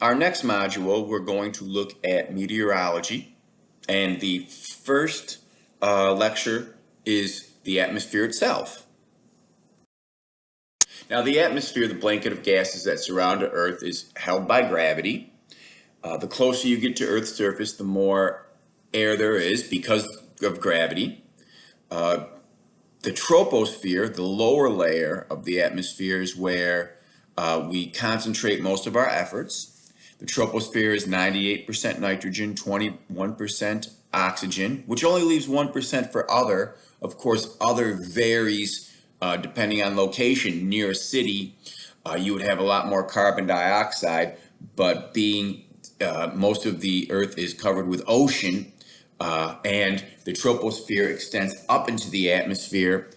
our next module, we're going to look at meteorology, and the first lecture is the atmosphere itself. Now, the atmosphere, the blanket of gases that surround the Earth, is held by gravity. The closer you get to Earth's surface, the more air there is because of gravity. The troposphere, the lower layer of the atmosphere, is where we concentrate most of our efforts. The troposphere is 98% nitrogen, 21% oxygen, which only leaves 1% for other. Of course, other varies depending on location. Near a city, you would have a lot more carbon dioxide, but being most of the Earth is covered with ocean, and the troposphere extends up into the atmosphere,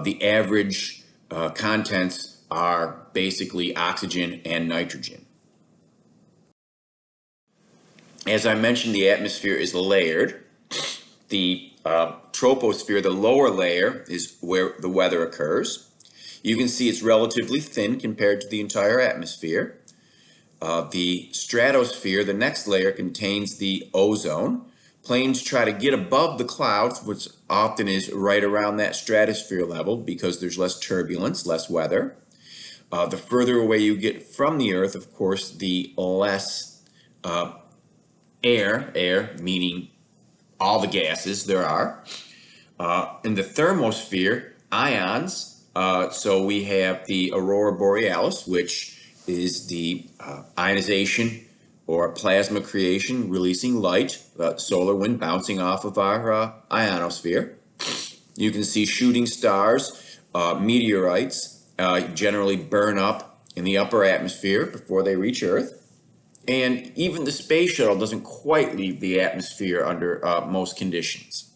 the average contents are basically oxygen and nitrogen. As I mentioned, the atmosphere is layered. The troposphere, the lower layer, is where the weather occurs. You can see it's relatively thin compared to the entire atmosphere. The stratosphere, the next layer, contains the ozone. Planes try to get above the clouds, which often is right around that stratosphere level because there's less turbulence, less weather. The further away you get from the Earth, of course, the less air meaning all the gases there are. In the thermosphere, ions, so we have the aurora borealis, which is the ionization or plasma creation, releasing light, solar wind bouncing off of our ionosphere. You can see shooting stars, meteorites, generally burn up in the upper atmosphere before they reach Earth. And even the space shuttle doesn't quite leave the atmosphere under most conditions.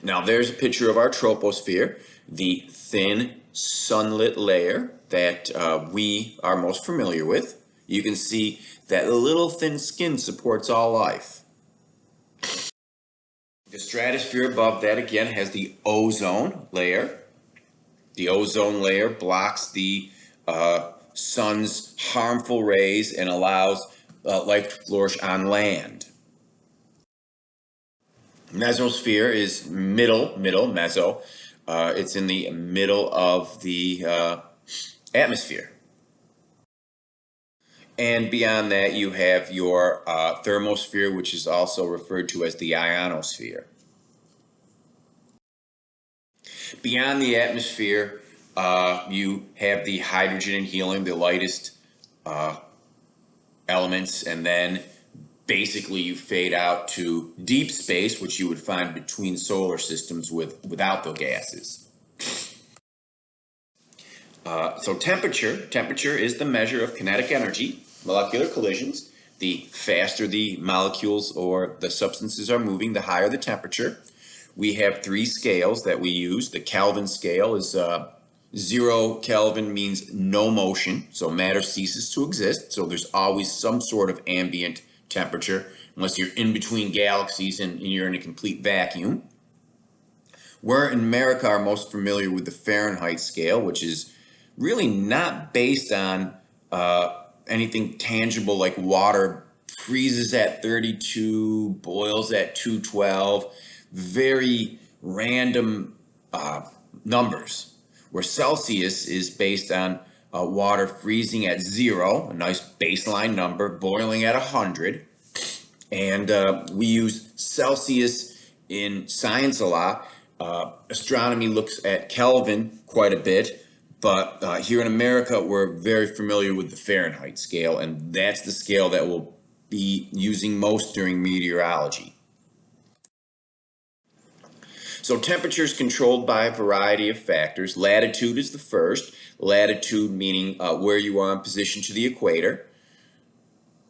Now there's a picture of our troposphere, the thin sunlit layer that we are most familiar with. You can see that the little thin skin supports all life. The stratosphere above that again has the ozone layer. The ozone layer blocks the sun's harmful rays and allows life to flourish on land. Mesosphere is meso. It's in the middle of the atmosphere. And beyond that, you have your thermosphere, which is also referred to as the ionosphere. Beyond the atmosphere, you have the hydrogen and helium, the lightest elements, and then basically you fade out to deep space, which you would find between solar systems without the gases. So temperature is the measure of kinetic energy, molecular collisions. The faster the molecules or the substances are moving, the higher the temperature. We have three scales that we use. The Kelvin scale is 0 Kelvin means no motion, so matter ceases to exist. So there's always some sort of ambient temperature, unless you're in between galaxies and you're in a complete vacuum. We're in America are most familiar with the Fahrenheit scale, which is really not based on anything tangible like water freezes at 32, boils at 212, very random numbers, where Celsius is based on water freezing at 0, a nice baseline number, boiling at 100. And we use Celsius in science a lot. Astronomy looks at Kelvin quite a bit, but here in America, we're very familiar with the Fahrenheit scale, and that's the scale that we'll be using most during meteorology. So temperature is controlled by a variety of factors. Latitude is the first. Latitude meaning where you are in position to the equator.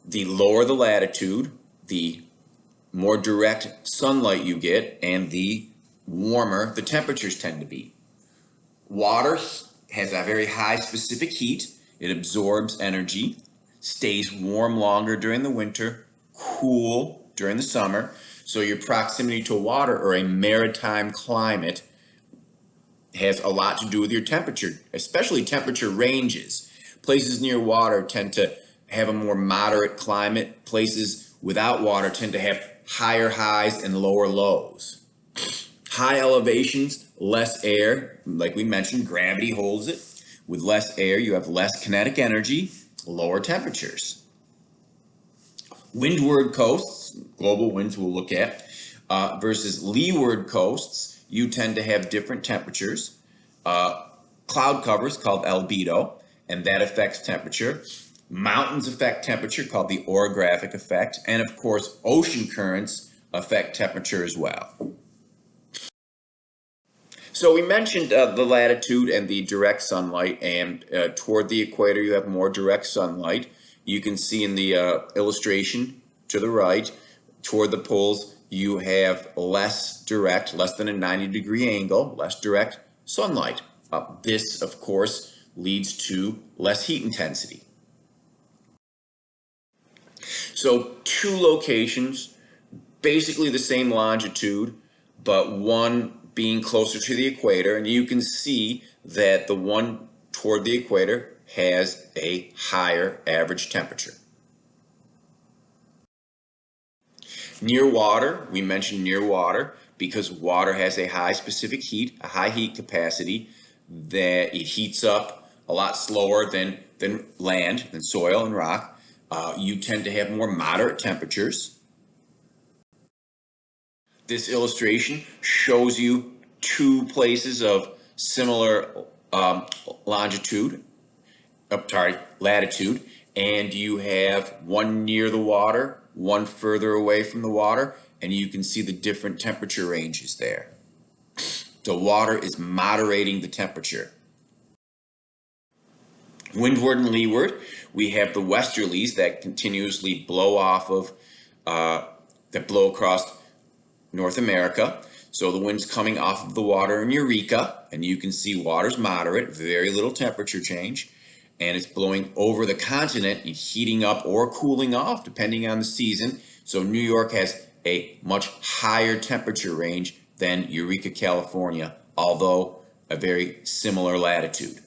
The lower the latitude, the more direct sunlight you get, and the warmer the temperatures tend to be. Water has a very high specific heat. It absorbs energy, stays warm longer during the winter, cool during the summer. So your proximity to water or a maritime climate has a lot to do with your temperature, especially temperature ranges. Places near water tend to have a more moderate climate. Places without water tend to have higher highs and lower lows. High elevations, less air, like we mentioned, gravity holds it. With less air, you have less kinetic energy, lower temperatures. Windward coasts, global winds we'll look at, versus leeward coasts, you tend to have different temperatures. Cloud covers called albedo, and that affects temperature. Mountains affect temperature, called the orographic effect. And of course, ocean currents affect temperature as well. So we mentioned the latitude and the direct sunlight, and toward the equator you have more direct sunlight. You can see in the illustration to the right, toward the poles you have less direct, less than a 90-degree angle, less direct sunlight. This, of course, leads to less heat intensity. So two locations, basically the same longitude, but one being closer to the equator, and you can see that the one toward the equator has a higher average temperature. Near water, we mentioned near water because water has a high specific heat, a high heat capacity, that it heats up a lot slower than land, than soil and rock. You tend to have more moderate temperatures. This illustration shows you two places of similar latitude, and you have one near the water, one further away from the water, and you can see the different temperature ranges there. The water is moderating the temperature. Windward and leeward, we have the westerlies that continuously blow off of, that blow across North America. So the wind's coming off of the water in Eureka, and you can see water's moderate, very little temperature change, and it's blowing over the continent and heating up or cooling off depending on the season. So New York has a much higher temperature range than Eureka, California, although a very similar latitude.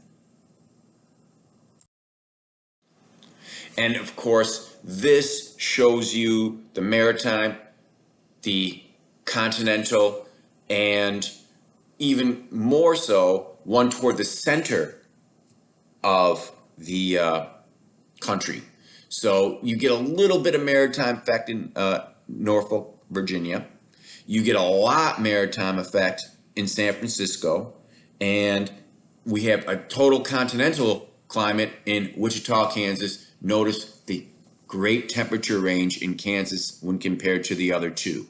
And of course, this shows you the maritime, the continental, and even more so, one toward the center of the country. So you get a little bit of maritime effect in Norfolk, Virginia. You get a lot maritime effect in San Francisco. And we have a total continental climate in Wichita, Kansas. Notice the great temperature range in Kansas when compared to the other two.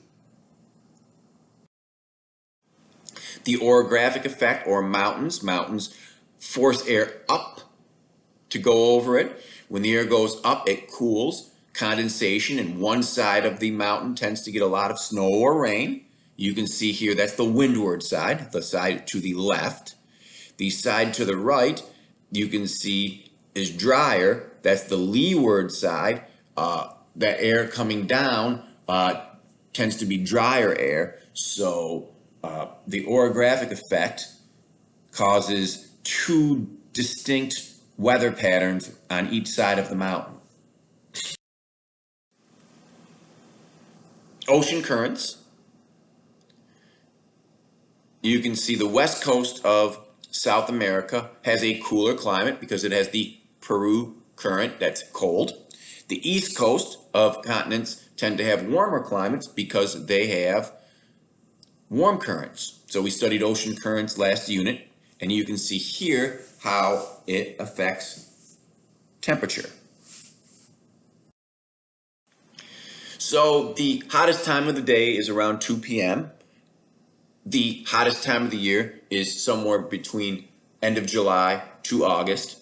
The orographic effect, or mountains force air up to go over it. When the air goes up, it cools. Condensation, and one side of the mountain tends to get a lot of snow or rain. You can see here that's the windward side, the side to the left. The side to the right, you can see, is drier. That's the leeward side. That air coming down tends to be drier air. So the orographic effect causes two distinct weather patterns on each side of the mountain. Ocean currents. You can see the west coast of South America has a cooler climate because it has the Peru current that's cold. The east coast of continents tend to have warmer climates because they have warm currents. So we studied ocean currents last unit, and you can see here how it affects temperature. So the hottest time of the day is around 2 p.m. The hottest time of the year is somewhere between end of July to August.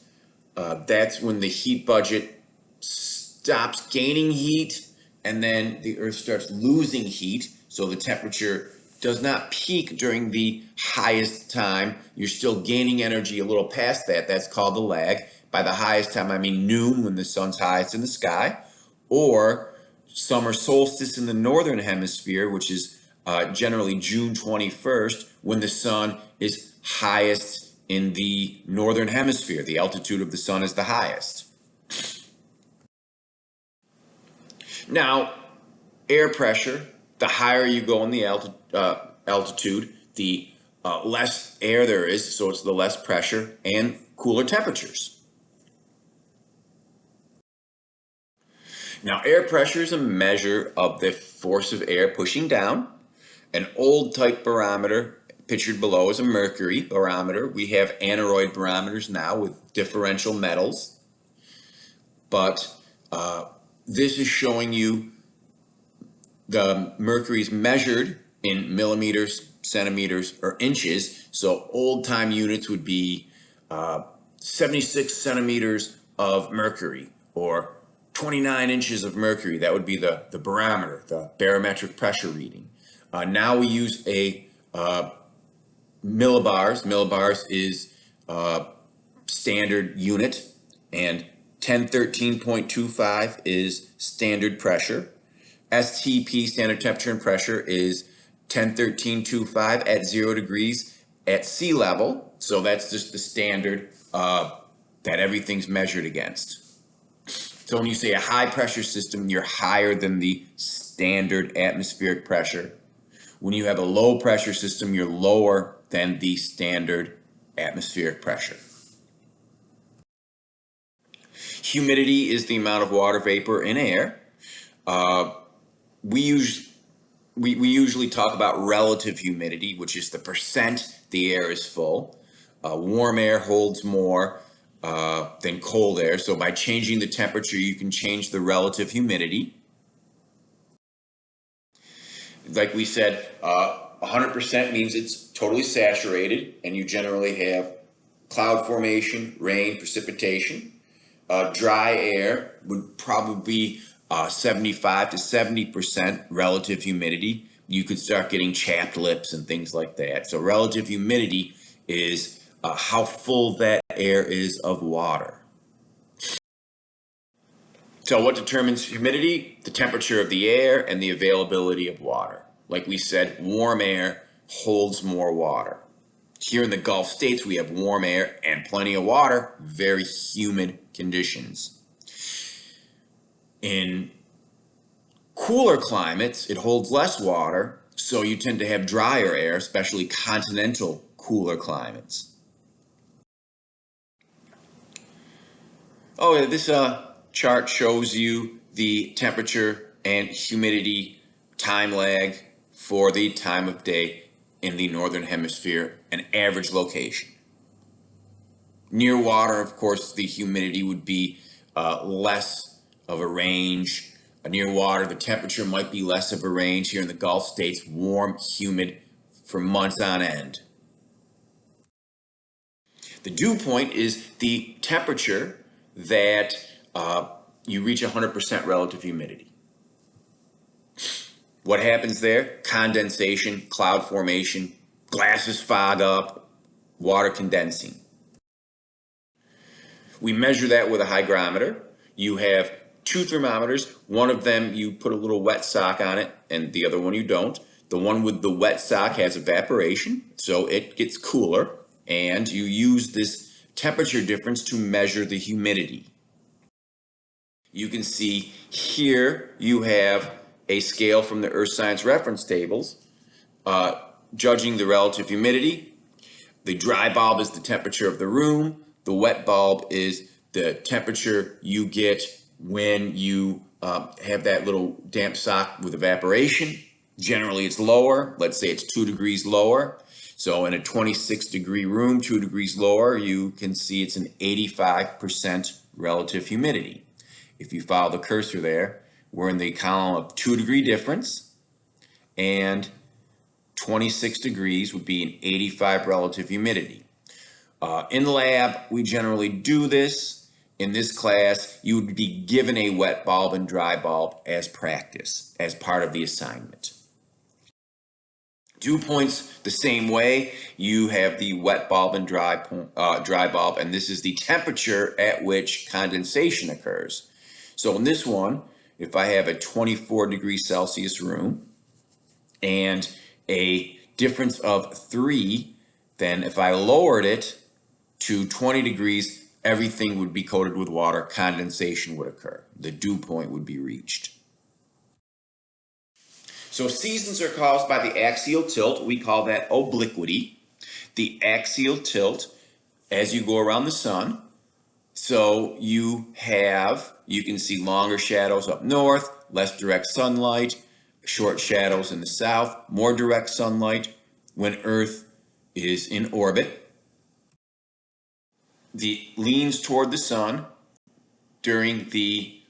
That's when the heat budget stops gaining heat, and then the Earth starts losing heat. So the temperature does not peak during the highest time. You're still gaining energy a little past that. That's called the lag. By the highest time, I mean noon, when the sun's highest in the sky, or summer solstice in the northern hemisphere, which is generally June 21st, when the sun is highest in the northern hemisphere. The altitude of the sun is the highest. Now, air pressure, the higher you go in the altitude, the less air there is, so it's the less pressure and cooler temperatures. Now, air pressure is a measure of the force of air pushing down. An old type barometer pictured below is a mercury barometer. We have aneroid barometers now with differential metals, but this is showing you the mercury is measured in millimeters, centimeters, or inches. So old time units would be 76 centimeters of mercury or 29 inches of mercury. That would be the barometer, the barometric pressure reading. Now we use a millibars. Millibars is standard unit, and 1013.25 is standard pressure. STP, standard temperature and pressure, is 1013.25 at 0 degrees at sea level. So that's just the standard that everything's measured against. So when you say a high pressure system, you're higher than the standard atmospheric pressure. When you have a low pressure system, you're lower than the standard atmospheric pressure. Humidity is the amount of water vapor in air. We usually talk about relative humidity, which is the percent the air is full. Warm air holds more than cold air, so by changing the temperature, you can change the relative humidity. Like we said, 100% means it's totally saturated, and you generally have cloud formation, rain, precipitation. Dry air would probably be 75 to 70% relative humidity. You could start getting chapped lips and things like that. So relative humidity is how full that air is of water. So what determines humidity? The temperature of the air and the availability of water. Like we said, warm air holds more water. Here in the Gulf states, we have warm air and plenty of water, very humid conditions. In cooler climates, it holds less water, so you tend to have drier air, especially continental cooler climates. Oh, yeah, this chart shows you the temperature and humidity time lag for the time of day in the northern hemisphere, an average location. Near water, of course, the humidity would be less of a range. Near water, the temperature might be less of a range. Here in the Gulf states, warm, humid for months on end. The dew point is the temperature that you reach 100% relative humidity. What happens there? Condensation, cloud formation, glasses fog up, water condensing. We measure that with a hygrometer. You have two thermometers. One of them you put a little wet sock on it, and the other one you don't. The one with the wet sock has evaporation, so it gets cooler, and you use this temperature difference to measure the humidity. You can see here you have a scale from the Earth Science reference tables judging the relative humidity. The dry bulb is the temperature of the room. The wet bulb is the temperature you get when you have that little damp sock with evaporation. Generally it's lower. Let's say it's 2 degrees lower. So in a 26-degree room, 2 degrees lower, you can see it's an 85% relative humidity. If you follow the cursor there, we're in the column of 2-degree difference, and 26 degrees would be an 85 relative humidity. In the lab, we generally do this. In this class, you would be given a wet bulb and dry bulb as practice, as part of the assignment. Dew points the same way. You have the wet bulb and dry bulb, and this is the temperature at which condensation occurs. So in this one, if I have a 24 degrees Celsius room and a difference of 3, then if I lowered it to 20 degrees, everything would be coated with water, condensation would occur. The dew point would be reached. So seasons are caused by the axial tilt. We call that obliquity. The axial tilt as you go around the sun. So you can see longer shadows up north, less direct sunlight, short shadows in the south, more direct sunlight when Earth is in orbit. The leans toward the sun during the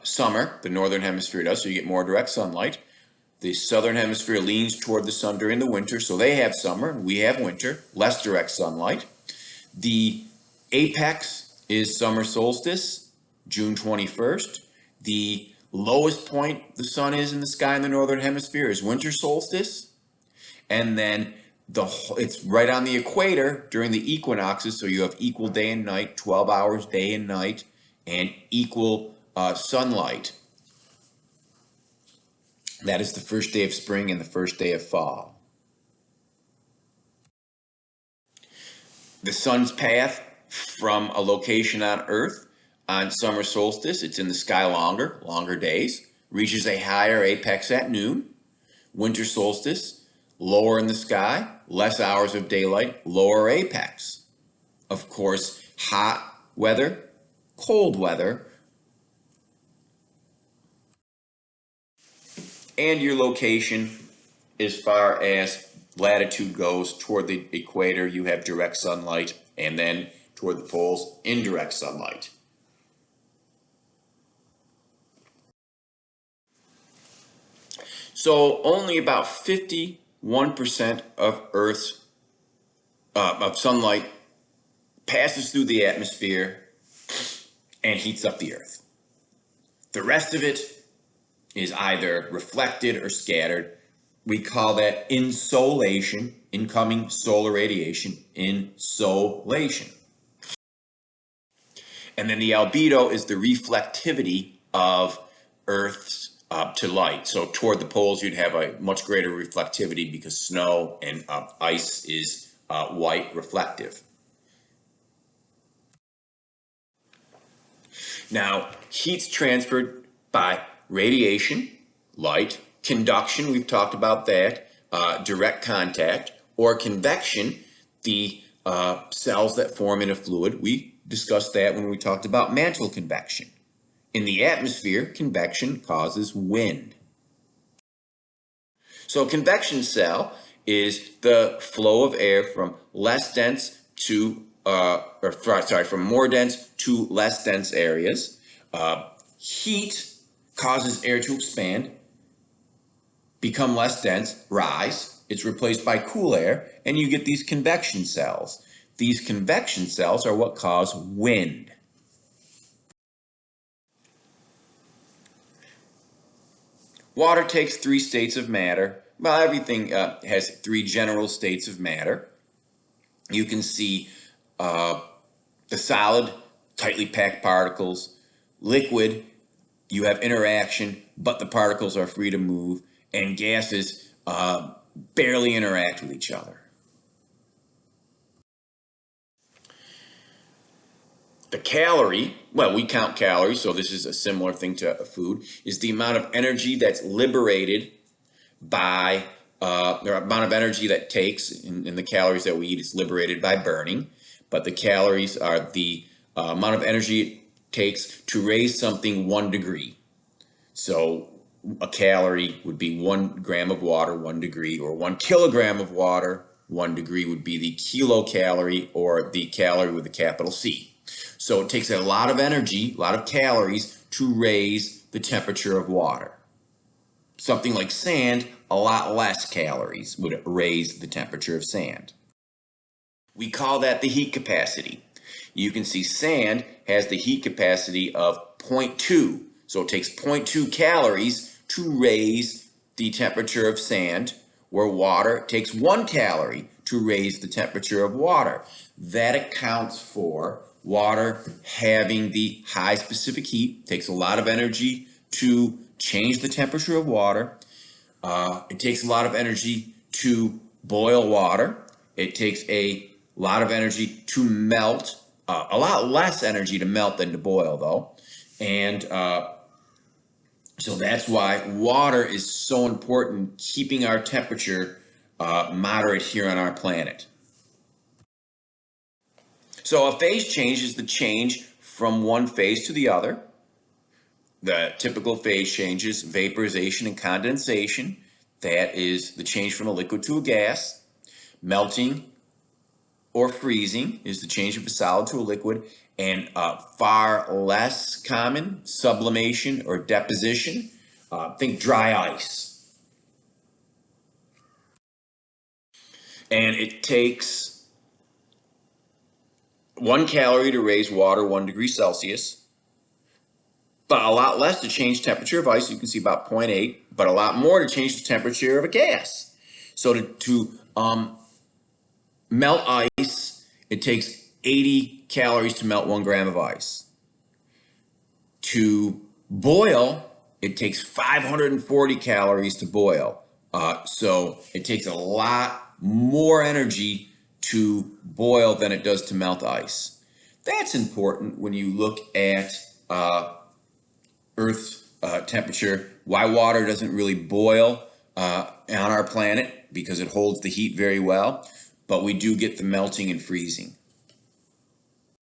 summer, the northern hemisphere does, so you get more direct sunlight. The southern hemisphere leans toward the sun during the winter, so they have summer, we have winter, less direct sunlight. The apex is summer solstice, June 21st. The lowest point the sun is in the sky in the northern hemisphere is winter solstice. And then it's right on the equator during the equinoxes, so you have equal day and night, 12 hours day and night, and equal sunlight. That is the first day of spring and the first day of fall. The sun's path from a location on Earth on summer solstice, it's in the sky longer days, reaches a higher apex at noon. Winter solstice, lower in the sky, less hours of daylight, lower apex. Of course, hot weather, cold weather, and your location as far as latitude goes. Toward the equator, you have direct sunlight, and then toward the poles, indirect sunlight. So only about 51% of Earth's of sunlight passes through the atmosphere and heats up the Earth. The rest of it is either reflected or scattered. We call that insolation, incoming solar radiation, insolation. And then the albedo is the reflectivity of Earth's to light. So toward the poles, you'd have a much greater reflectivity because snow and ice is white reflective. Now, heat's transferred by radiation, light, conduction, we've talked about that, direct contact, or convection, the cells that form in a fluid. We discussed that when we talked about mantle convection. In the atmosphere, convection causes wind. So a convection cell is the flow of air from less dense to from more dense to less dense areas. Heat causes air to expand, become less dense, rise. It's replaced by cool air, and you get these convection cells. These convection cells are what cause wind. Water takes three states of matter. Well, everything has three general states of matter. You can see the solid, tightly packed particles. Liquid, you have interaction, but the particles are free to move. And gases barely interact with each other. The calorie, well, we count calories, so this is a similar thing to food, is the amount of energy that's liberated by, the amount of energy that takes in the calories that we eat is liberated by burning, but the calories are the amount of energy it takes to raise something 1 degree. So a calorie would be 1 gram of water, 1 degree, or 1 kilogram of water, 1 degree would be the kilocalorie, or the calorie with a capital C. So it takes a lot of energy, a lot of calories to raise the temperature of water. Something like sand, a lot less calories would raise the temperature of sand. We call that the heat capacity. You can see sand has the heat capacity of 0.2. So it takes 0.2 calories to raise the temperature of sand, where water takes 1 calorie to raise the temperature of water. That accounts for water having the high specific heat. It takes a lot of energy to change the temperature of water. It takes a lot of energy to boil water. It takes a a lot of energy to melt, a lot less energy to melt than to boil though. And so that's why water is so important, keeping our temperature moderate here on our planet. So a phase change is the change from one phase to the other. The typical phase changes, vaporization and condensation. That is the change from a liquid to a gas. Melting or freezing is the change of a solid to a liquid. And far less common, sublimation or deposition. Think dry ice. And it takes 1 calorie to raise water 1 degree Celsius. But a lot less to change temperature of ice. You can see about 0.8, but a lot more to change the temperature of a gas. So to melt ice, it takes 80 calories to melt 1 gram of ice. To boil, it takes 540 calories to boil. So it takes a lot more energy to boil than it does to melt ice. That's important when you look at Earth's temperature, why water doesn't really boil on our planet, because it holds the heat very well, but we do get the melting and freezing.